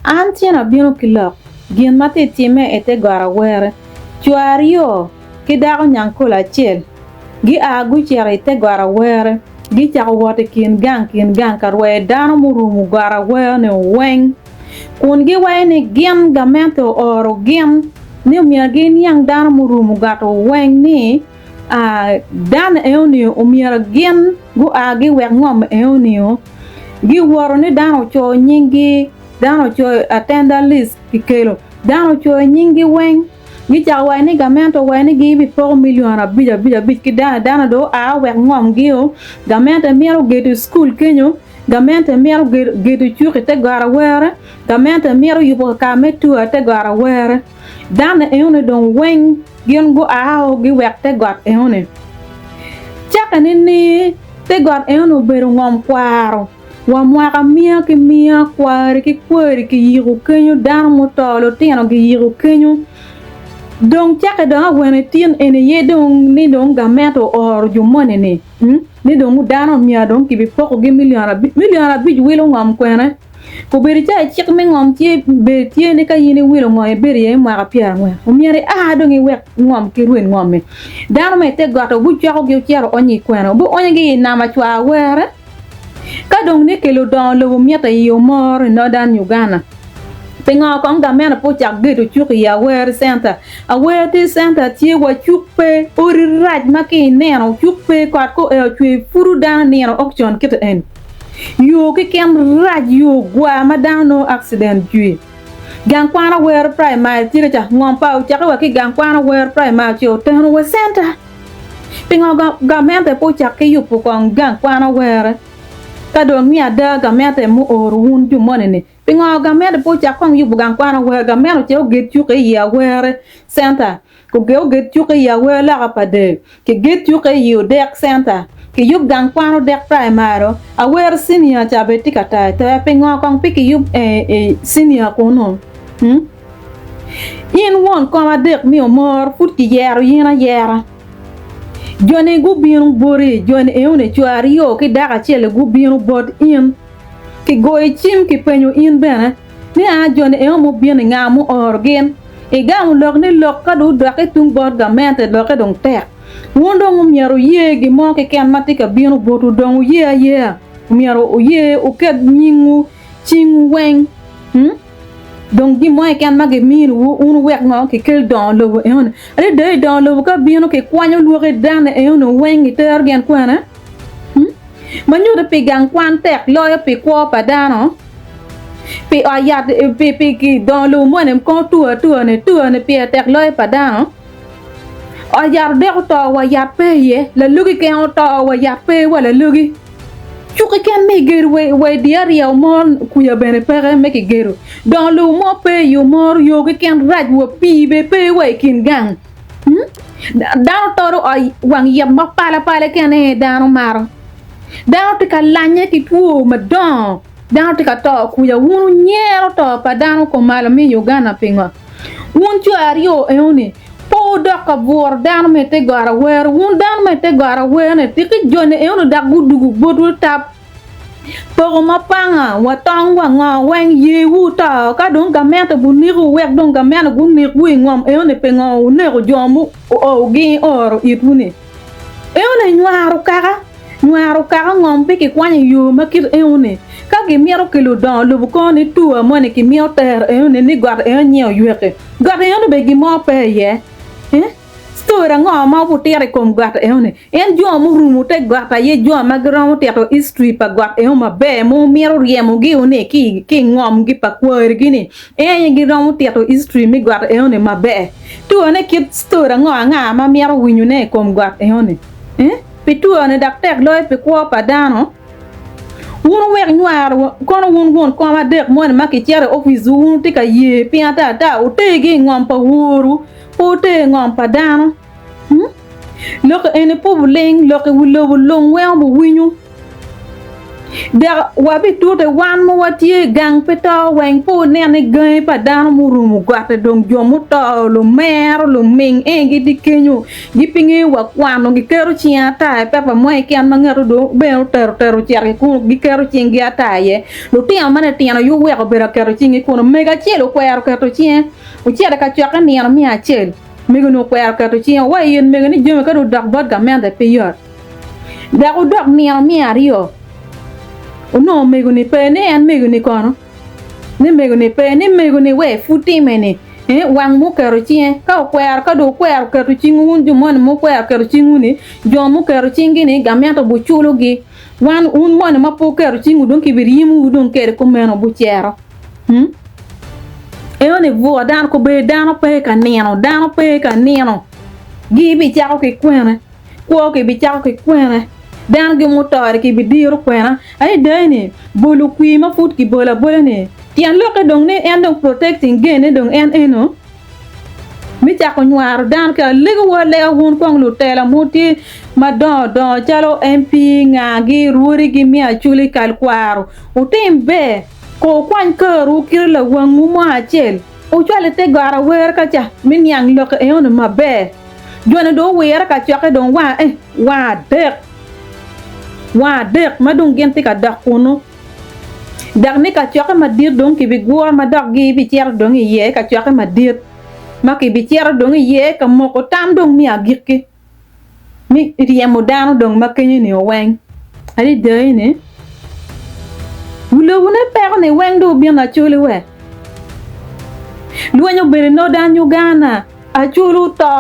Antiana bino kilok gin mate time ete gara were chuario kidaro nyankola chel gi agu chere ete gara were gi chako wote kin gang karwe dano murumu gara were ne weng kun gi wayne gem gamento oro gem ne umia gin yang dano murumu gato weng ni dan eoni umia gem gu agi wek ngom eoni gi woro ni dano cho nyingi dano cho attendant list kikelo dano cho nyingi weng gi cha wayne gamento wayne gi bi por million abija ki dana do wek ngom gi gamento mero get school kenyo gamento mero get chuke te gara were gamento mero yubo ka metu te gara were dana eoni don weng gen go gi wek te got eoni chaka ni te got eoni beru ngom kwaro wa mwaka mia kwari ki yiru kenyo dan motolo tiano ki yiru kenyo donc chaka da wene tien ene ye don ni don gameto or ju money ni don dano mia don ki bi poko gi million bi wilo ngam kwene ko beri cha chik me ngom tie be tie ne ka yini wilo ngom beri e mwaka pia ngwe o miere don i wek ngom ki ruin ngom me dano me te gato bu chako gi chiaro onyi kwene bu onyi gi na ma chwa were ka dong ne kelo don lo mieta yo mor no dan Uganda penga kong da mena po chak gedo chuki ya Awaere center Awaere center tie wa chukpe ori raj maki neno chukpe kwat ko chwe furu dan neno auction kit en yo ke kem raj yo gwa madano accident jui gang kwana Awaere primary tire cha ngom pa chak wa ki gang kwana Awaere primary cho ten wa center penga ga mena po chak ke yu po kong gang kwana Awaere ka do mi ada gamete mu orun ju monene pingo gamete po cha kwang yu bugang kwana we gamete che get chu ke ya Awaere center ko get chu ke ya we la kapade ke get chu ke yu dek center ke yu gang kwana dek primary Awaere senior cha betika ta pingo kwang piki yu senior kono in won ko dek mi mor fut ki yero yera jone gubinu bori jone eune chuario ki daga chele gubinu bot in ki goy chim ki penyo in bene ni jone mo bien ngamu orgen gamu lok ni lok ka du dake tung bot gamente loke dong tek wondo miaro ye gi mo ke ken matika binu botu dong ye miaro ye o ket nyingu ching weng donc di moy kan magi mir un wek ngo ki kel don lo eon ale de don lo ka bieno ke kwanyo lo ke dan eon weng ter gen kwana manyo de pegang kwan tek lo ya pe kwa padano pe ayat pe ki don lo mo nem ko tu ne pe tek lo padano ayar de to wa ya pe ye la lugi ke on to wa ya pe wala lugi chuke ken me geru we diaria mon kuya bene pere me ke geru dans le mo pe yo mor yo ke ken raj wo pi be pe we kin gang dan toro ay wang yam ma pala ken dan mar dan te ka lanye ki tu ma dan te ka to kuya wunu nyero to pa dan ko mala mi Uganda pinga wun tu ario eoni po ka vor dan me te gara wer wun dan me te gara wer ne ti ki jone eoni da gudugu bodul tap po ma panga wa tong wa nga weng ye wu ta ka don ga meta bu ni ru wek don ga mena gu ni wi ngom eoni pe ngo ne ro jomu o gi or ituni eoni nywaru kara ngom pe ki kwani yu makir eoni ka gi miero kilo don lu ko ni tu mo ne ki miero ter eoni ni gar eoni yueke gar eoni be gi mo pe ye stora ngo ma bu tere kom gat eone en jo mu rumu te gata ye jo ma gram te to history pa gat e ma be mo miero riemo gi one ki ngom gi pa kwor gini en gi ram te to history mi gat eone ma be tu one kit stora ngo nga ma miero winyu ne kom gat eone pe tu one dak tek loy pe kwa pa dano wun wer nyar kono wun ko ma dek mo ma ki chere office wun te ka ye pi ata o te gi ngom pa wuru pote ngom padano loko ene po buleng loko wulo wulong we bu winyu da wabi tuta wan mo watie gang peta weng po ne ne gay pa dan mu rumu gata dong jomu to lo mer lo ming engi di kenyo gi pingi wa kwano gi kero chia ta pe pa mo ke an mangero do be ter chia ku gi kero chingi ata ye lo ti amane ti na yu we ko bera kero chingi ko no mega chelo kwero kero chia o chia da ka chia ka ni na mi a chel mega no kwero kero chia wa yen mega ni jome ka do dak bot ga men da pe yor da ko dok ni na mi ario no mego ni pe ne an mego ni kono ne mego ni pe ne mego ni we futi mene wang mu kero chien ka kwer ka do kwer ka to chingu un ju mon mu kwer ka chingu ni jo mu kero chingi ni gamya to bu chulo gi wan un mon ma po kero chingu don ki birimu don kere ko meno bu chero e one vo dan ko be dan pe ka neno gi bi chako ke kwene ko ke bi chako ke kwene dan gi motor ki bidiru kwena ay dani bolu kwi ma fut ki bola ne tian lo ka dong ne en dong protecting gene dong en eno mi ta ko nyar dan ka lego wale won ko lu tela muti ma do chalo mp nga gi ruri gi mi achuli kal kwaro o tembe ko kwan ka ru kir la wang mu ma chel o chale te gara wer ka cha min yang lo ka e on ma be jona do wer ka cha ka dong wa dek ma dong gente ka dak kuno dak ne ka choke ma dir dong ki bi gor ma dak gi bi cer dong ye ka choke ma dir ma ki bi cer dong ye ka mo ko tam dong mi agirke mi riemo dano dong ma kenyi ni weng ali de ne wulo wona per ne weng do bien na chole we luanyo bere no dan Uganda a chulu to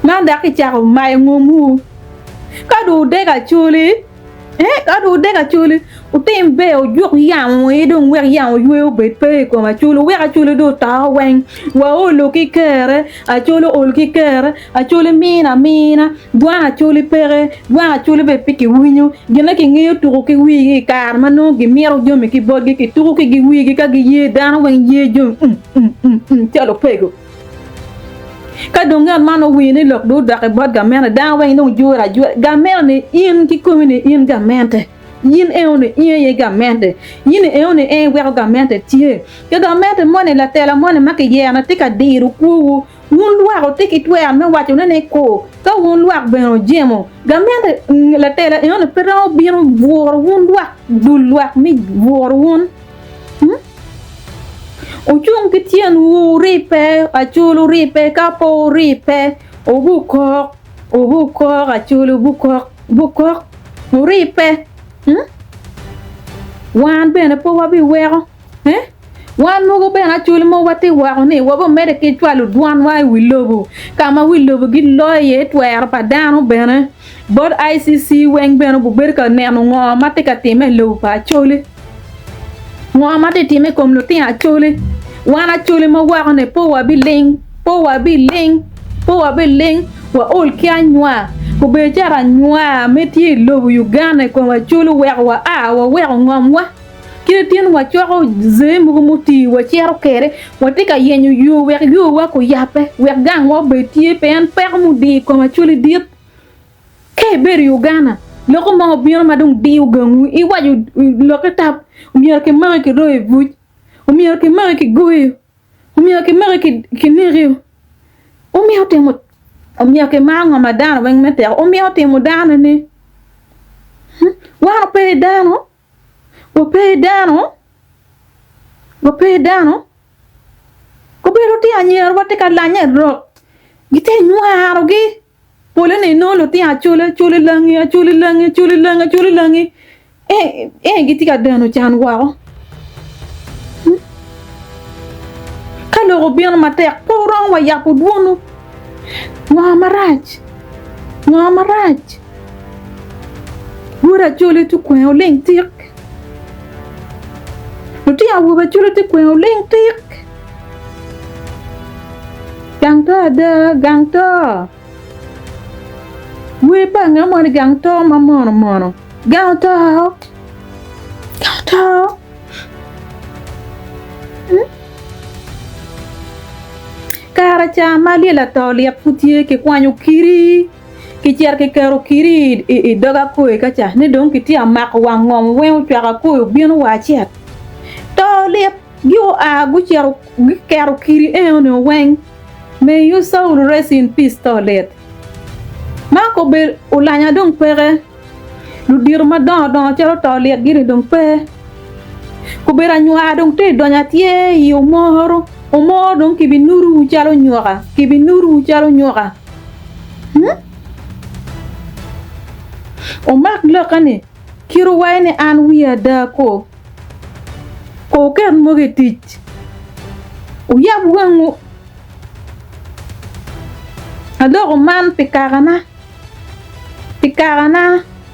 ma dak ki charo mai ngomu kadu de ga chuli utim be o juk yam we don wer yam we be pe ko ma chulu we ga chulu do ta wen wa o lo ki kere a chulu ol ki kere a chulu mina dwa chulu pere dwa chulu be piki winyo gena ki ngi tu ki wi kar mano gi mero jome ki bogi ki tu ki wi ki ka gi ye dan wen ye jom chalo pego ka donga mano wini lok do da bot ga mena da wen no jura ga mena ni in ki komini in ga mente yin e on ye ga mente yin e on e wer ga mente tie ga mente mone la tela mone make ye na tika diru ku wun luaro tiki twer me wacho ne ko ka wun luak beno jemo ga mente la tela e on pero biro vor wun luak du luak mi vor wun o chung ki tien wu ripe a chulu ripe kapo ripe o buko a chulu buko ripe wan bene po wabi wero wan mo bene chulu mo wati waro ni wabo mede ki chwalu dwan wa wilobo kama wilobo gi loye twer pa dano bene bod ICC weng bene bu berka nenu ngo matika time lo pa chulu ngo mate time kom lo tin Acholi wana chuli ma wa ne po wa bi ling wa ol kya nywa ko be jara nywa meti lo Uganda ko wa chulu wa ngom wa kire tin wa choro zemu muti wa chero kere wa tika yenyu yu wa ko yape gang wa be tie pen per mu di ko wa chuli dit ke ber Uganda loko ma biyo ma dong di ugangu I waju loko tap umier ke mari ke roe vuj umier ke mari ke goyo umier ke mari ke nerio umier temo umier ke manga madana weng meter umier temo dana ni wa pe dano wo pe dano ko bero ti anyer wa te kalanya ro gite nyaro gi pole ne no lo ti Acholi langi giti ka dano chan wao kalo go bien mater porong wa ya puduno wa maraj wura Acholi tu kwen o leng tik ti awu ba Acholi tu kwen o leng tik gangta we pa nga mo gang to ma mono gang to kara cha mali la to li aputie ke kwanyu kiri ki cher ki kero kiri i doga ko ka cha ne don ki ti amak wa ngom we u twa ko bien wa chet to le yo a gu cher gi kero kiri e no wen may you soul rest in peace to let ma ko be ulanya don pere lu dir ma don chero to let giri don pe ko be ra nyua don te donya tie yo moro o mo don ki bi nuru chalo nyora ki bi nuru chalo nyora o mak lokane kiru wayne an wiya da ko ken mo getich o yab wangu adoro man pikarana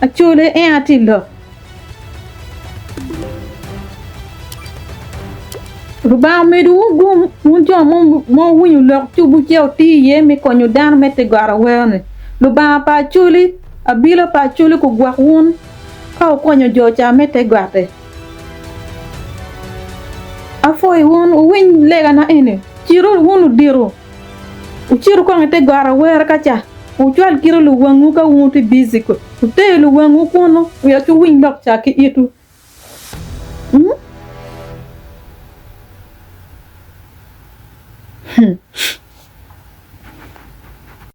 achole en atilo ruba medu gum munjo mo wunyu lok tubu cheo ti ye mi konyu dan mete gara werne ruba pa chuli abila pa chuli ko gwa won ka konyo jo cha mete gwate afoy won win lega na ene chiro wonu diro uchiru ko ngete gara wer kacha uchwal kiro lu wangu ka wuti biziko te lu wangu kono ya tu win lok cha ki itu